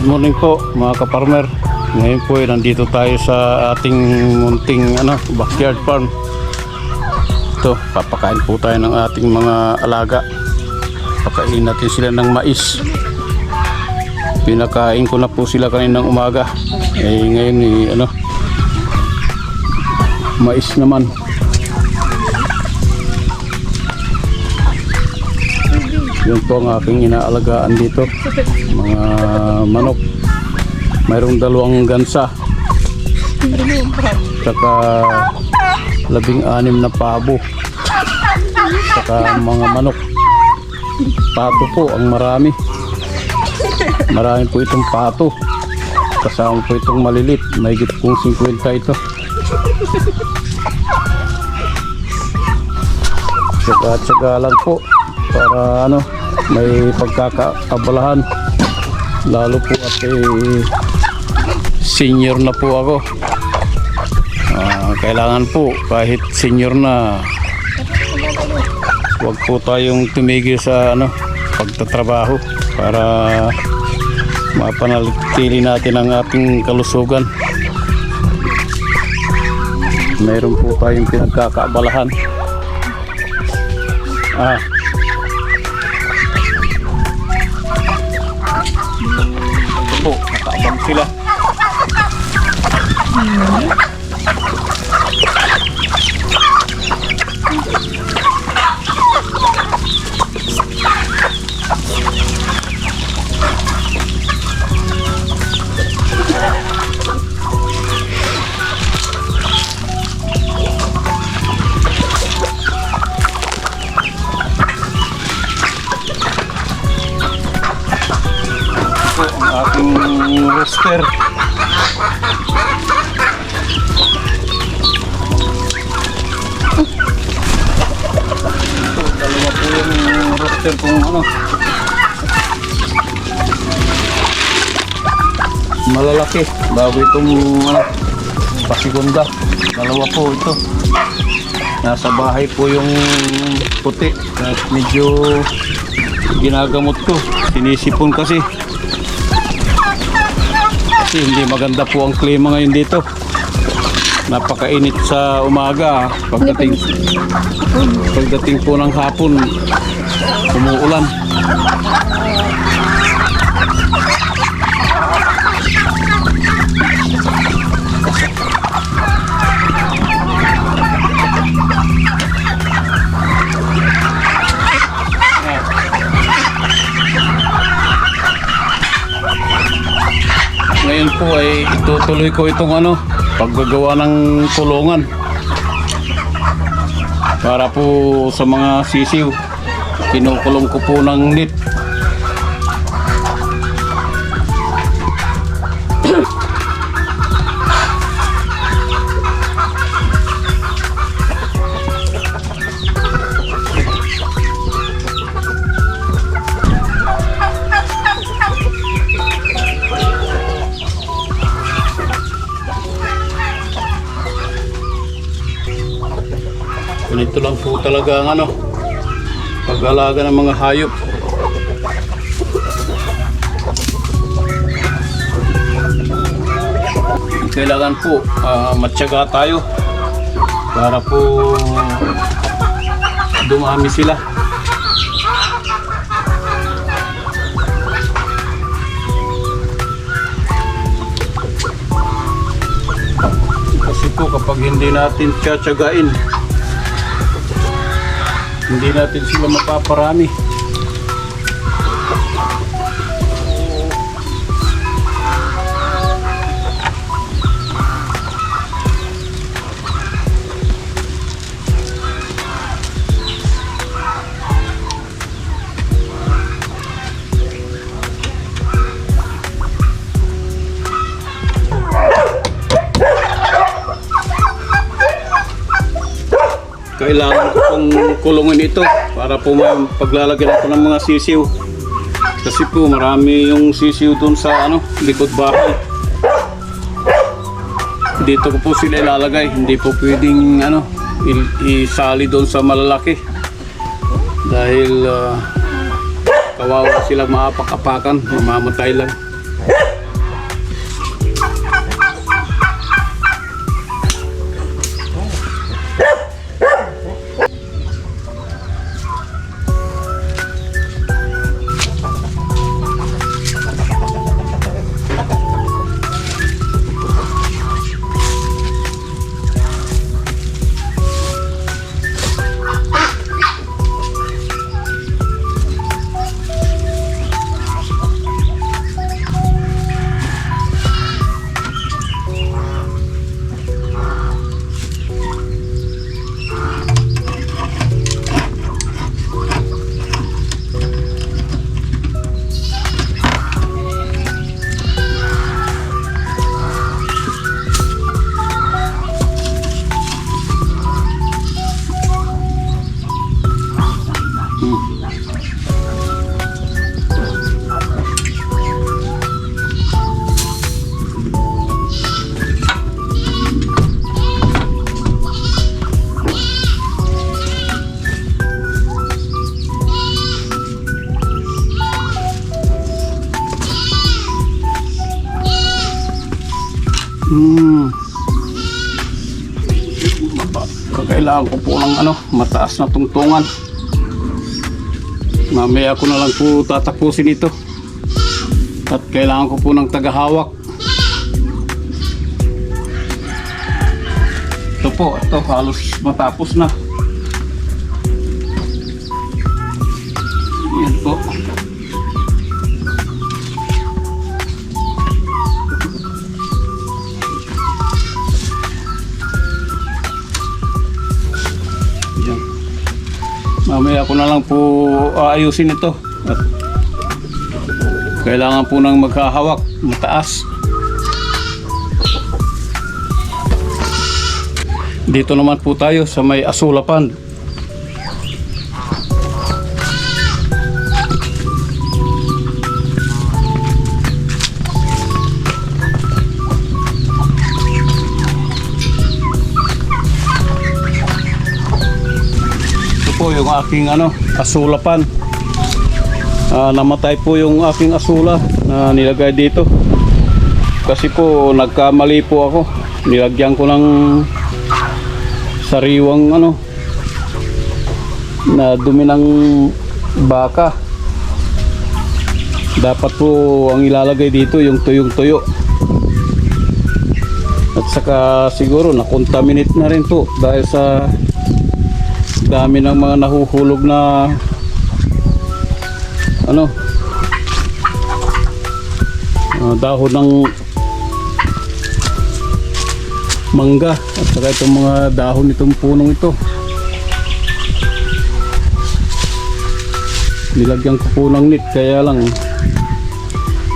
morning po mga ka-farmer. Ngayon po nandito tayo sa ating munting backyard farm. Ito, papakain po tayo ng ating mga alaga. Pakain natin sila ng mais. Pinakain ko na po sila kaninang umaga. Ngayon mais naman. Yun po ang aking inaalagaan dito, mga manok. Mayroong 2 gansa, saka 16 na pabo, saka mga manok. Pato po ang marami. Marami po itong pato. Kasama po itong malilit, mahigit pong 50 ito. Tsaga-tsaga lang po para may pagkakaabalahan, lalo po at senior na po ako. Kailangan po kahit senior na, wag po tayong tumigil sa pagtatrabaho para mapanatili natin ang ating kalusugan. Mayroon po tayong pinagkakaabalahan. Po, nakaabang sila. Ating rooster. Dalawa po yung rooster kung malalaki bago itong pasigunda. Dalawa po ito. Nasa bahay po yung puti at medyo ginagamot ko. Sinisipon kasi hindi maganda po ang klima ngayon dito. Napakainit sa umaga. Pagdating po ng hapon, umuulan. Ngayon po ay itutuloy ko itong paggagawa ng kulungan para po sa mga sisiw. Kinukulong ko po ng net. Ganito lang po talaga ang pag-alaga ng mga hayop. Kailangan po matyaga tayo para po dumami sila. Kasi po kapag hindi natin tsatsagain, hindi natin sila mapaparami. Kailangan ko pong kulungin ito para po may paglalagyan ako ng mga sisiw. Kasi po marami yung sisiw dun sa likod bahay. Dito ko po sila ilalagay. Hindi po pwedeng isali doon sa malalaki. Dahil kawawa silang maapak-apakan, mamamatay lang. Kailangan ko po ng mataas na tungtungan. Mamaya ko na lang po tatapusin ito. At kailangan ko po ng tagahawak. Ito po, ito halos matapos na. Yan po. Yan. Mamaya ko na lang po aayusin ito. At kailangan po ng maghahawak mataas. Dito naman po tayo sa may asulapan. Ito po yung aking asulapan. Namatay po yung aking asula na nilagay dito. Kasi po nagkamali po ako. Nilagyan ko ng sariwang na dumi ng baka. Dapat po ang ilalagay dito yung tuyong-tuyo. At saka siguro na-contaminate na rin po dahil sa dami ng mga nahuhulog na dahon ng mangga at saka itong mga dahon nitong punong ito. Nilagyan ko po ng net, kaya lang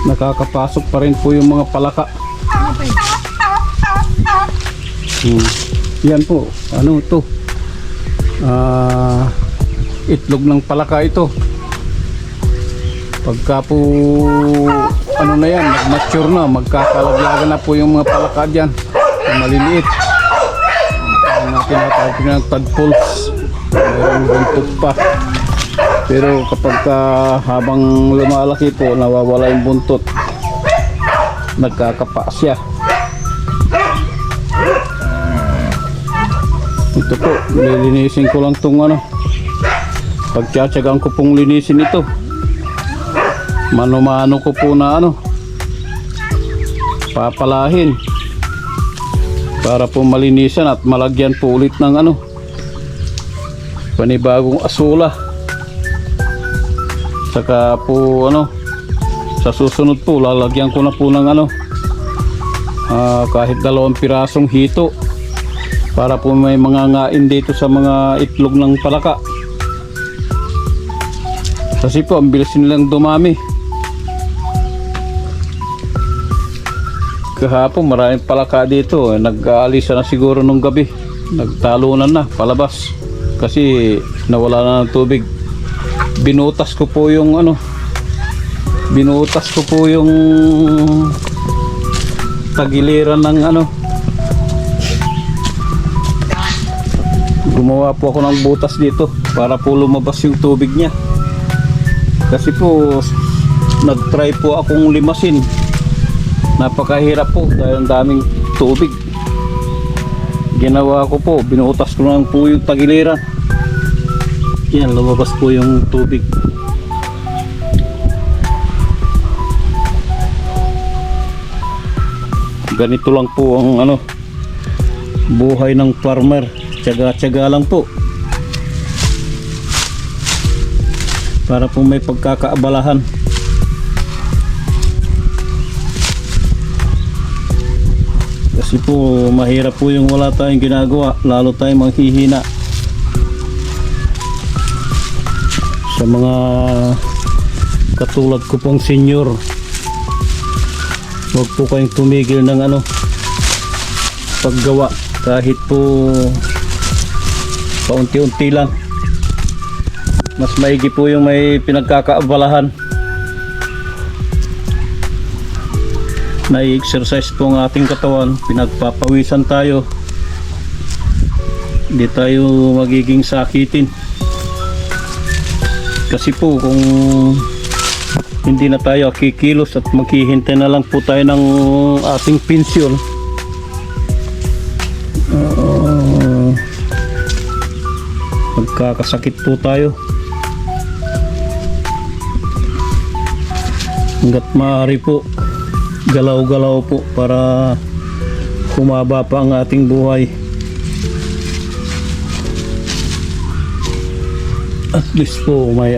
nakakapasok pa rin po yung mga palaka. Yan po, ito itlog ng palaka ito. Pagka po na yan, mature na, magkakalaglagan na po yung mga palaka dyan, maliliit. Ang tinatawag ng tadpoles, mayroong buntot pa. Pero kapag habang lumalaki po, nawawala yung buntot, nagkakapa siya. Ito po, lilinisin ko lang itong pagtsatsagaan ko pong linisin ito. Mano-mano ko po na papalahin para po malinisan at malagyan po ulit ng panibagong asula. Saka po sa susunod po lalagyan ko na po ng kahit 2 pirasong hito para po may mga ngain dito sa mga itlog ng palaka. Kasi po ang bilis nilang dumami. Kahapon maraming palaka dito, nag-aalisa na siguro nung gabi, nagtalunan na palabas kasi nawala na ng tubig. Binutas ko po yung tagiliran ng gumawa po ako ng butas dito para po lumabas yung tubig niya. Kasi po nag-try po akong limasin, napakahirap po dahil ang daming tubig. Ginawa ko po, binutas ko lang po yung tagiliran. Yan, lumabas po yung tubig. Ganito lang po ang buhay ng farmer. Tiyaga-tiyaga lang po para po may pagkakaabalahan. Kasi po mahirap po yung wala tayong ginagawa, lalo tayong manghihina. Sa mga katulad ko pong senior, huwag po kayong tumigil ng paggawa kahit po paunti-unti lang. Mas maigi po yung may pinagkakaabalahan. Nai-exercise po ang ating katawan, pinagpapawisan tayo, hindi tayo magiging sakitin. Kasi po kung hindi na tayo kikilos at maghihintay na lang po tayo ng ating pensyon, Nagkakasakit po tayo. Hanggat maaari po, galaw-galaw po para humaba pa ang ating buhay. At least po may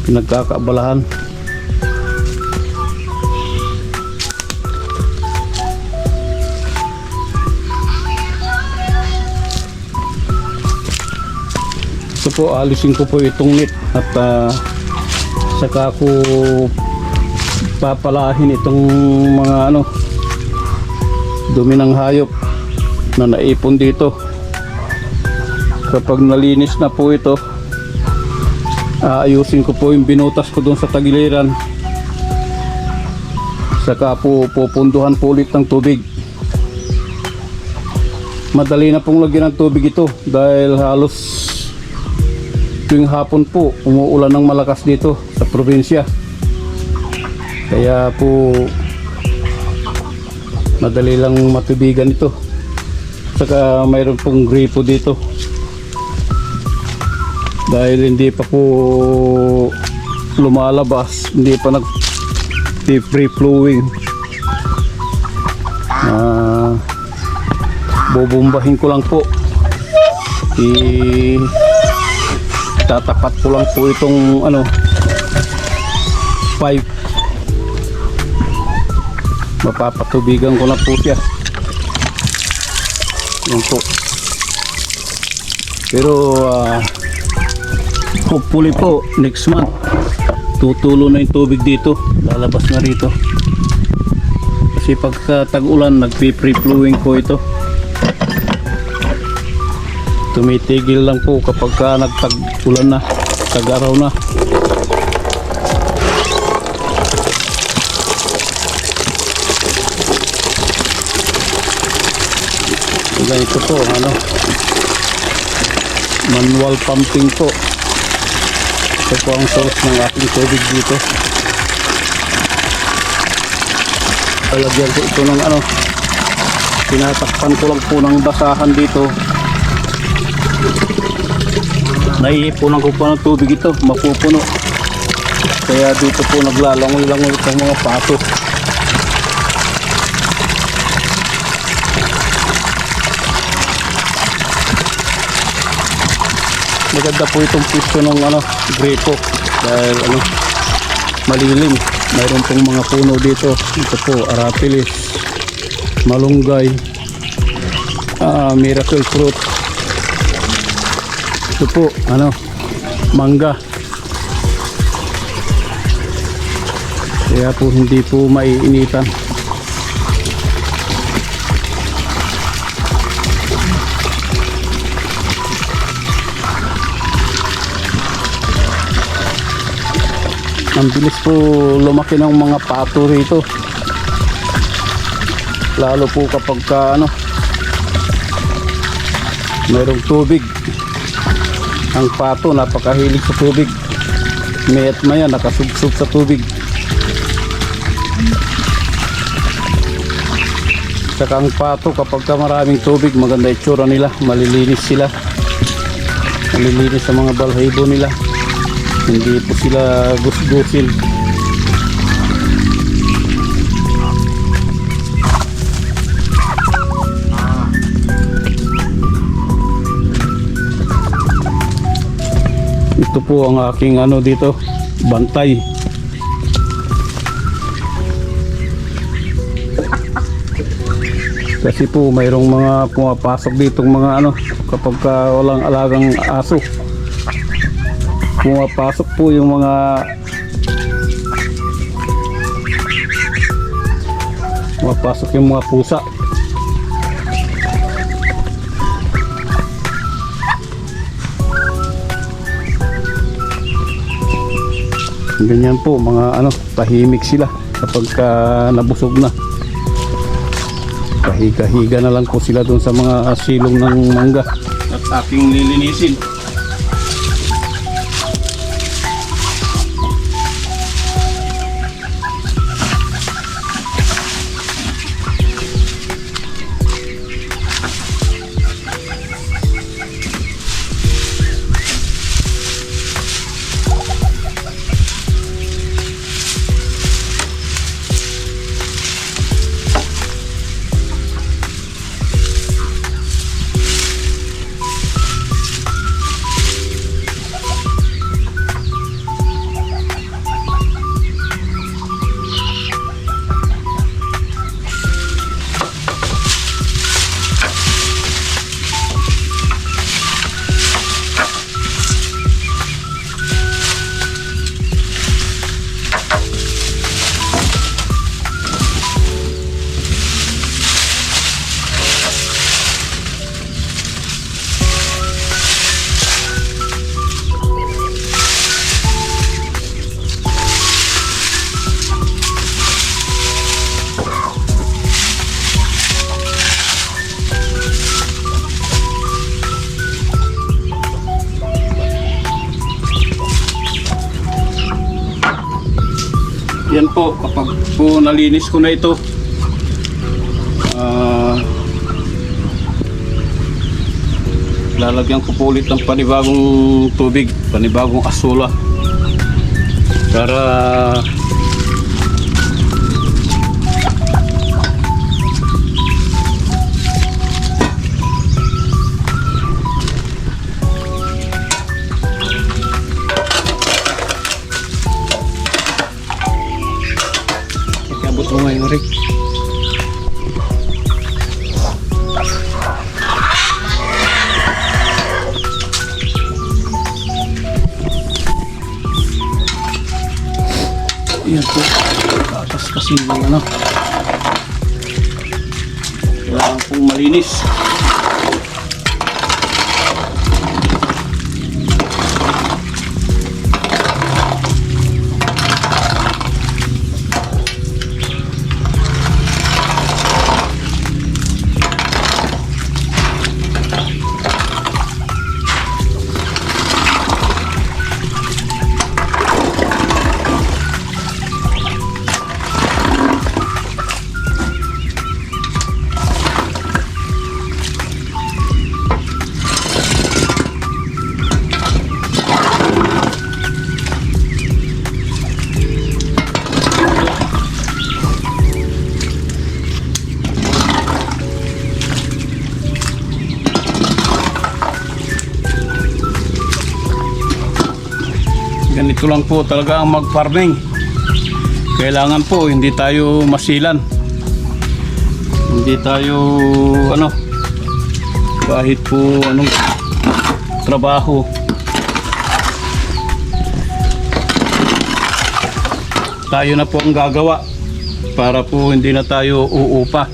pinagkakaabalahan. So po, alisin ko po itong net at saka ko papalahin itong mga dumi ng hayop na naipon dito. Kapag nalinis na po ito, aayusin ko po yung binutas ko doon sa tagiliran, saka po pupunduhan po ulit ng tubig. Madali na pong lagyan ng tubig ito dahil halos tuwing hapon po umuulan ng malakas dito sa probinsya, kaya po madali lang matubigan ito. Saka mayroon pong gripo dito dahil hindi pa po lumalabas, hindi pa free flowing. Bubumbahin ko lang po, tatapat ko lang po itong pipe, mapapatubigan ko na po siya. Yan po. Pero hopefully po next month tutulo na yung tubig dito, lalabas na rito, kasi pagka tag-ulan nagpi-free flowing po ito. Tumitigil lang po kapag nagtag-ulan na, tag-araw na. Ganito po, manual pumping po. Ito po ang source ng ating tubig dito. Palagyan ko ito ng tinatakpan ko lang po ng basahan dito. Naiipunan ko po ng tubig ito, mapupuno. Kaya dito po naglalangoy-langoy itong mga pato. Maganda po itong pisto ng gripo dahil malilim. Mayroon pong mga puno dito. Ito po, arapilis, malunggay, miracle fruit. Ito po, mangga. Kaya po hindi po maiinitan. Ang bilis po lumaki ng mga pato rito. Lalo po kapag mayroong tubig. Ang pato napakahilig sa tubig. Mayat maya nakasubsob sa tubig. Saka ang pato kapag maraming tubig, maganda itsura nila, malilinis sila. Malilinis sa mga balhibo nila. Hindi po sila gusgusin. Ito po ang aking dito, bantay. Kasi po mayroong mga pumapasok ditong mga kapag walang alagang aso. Pumapasok po yung mga pusa. Ganyan po mga tahimik sila kapag nabusog na. Kahiga-higa na lang po sila doon sa mga silong ng mangga. At aking lilinisin. Yan po, kapag po nalinis ko na ito, lalagyan ko po ulit ng panibagong tubig, panibagong asula para ikabot mo ngayon, Rick. Yan po, atas kasi yung ano, kailangan pong malinis. Ganito lang po talaga ang mag-farming. Kailangan po hindi tayo masilan. Hindi tayo kahit po anong trabaho. Tayo na po ang gagawa para po hindi na tayo uupa.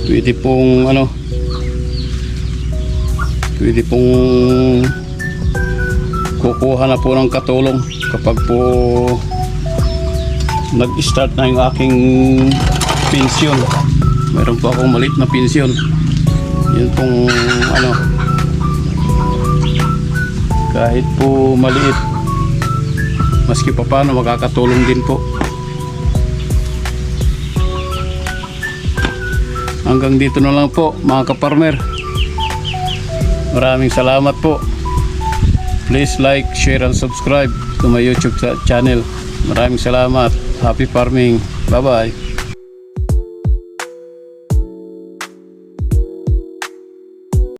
Pwede pong pwede pong kukuha na po ng katulong kapag po nag-start na yung aking pensyon. Meron po akong maliit na pensyon. Yun pong kahit po maliit, maski pa paano makakatulong din po. Hanggang dito na lang po mga kaparmer. Maraming salamat po. Please like, share, and subscribe to my YouTube channel. Maraming salamat. Happy farming. Bye-bye.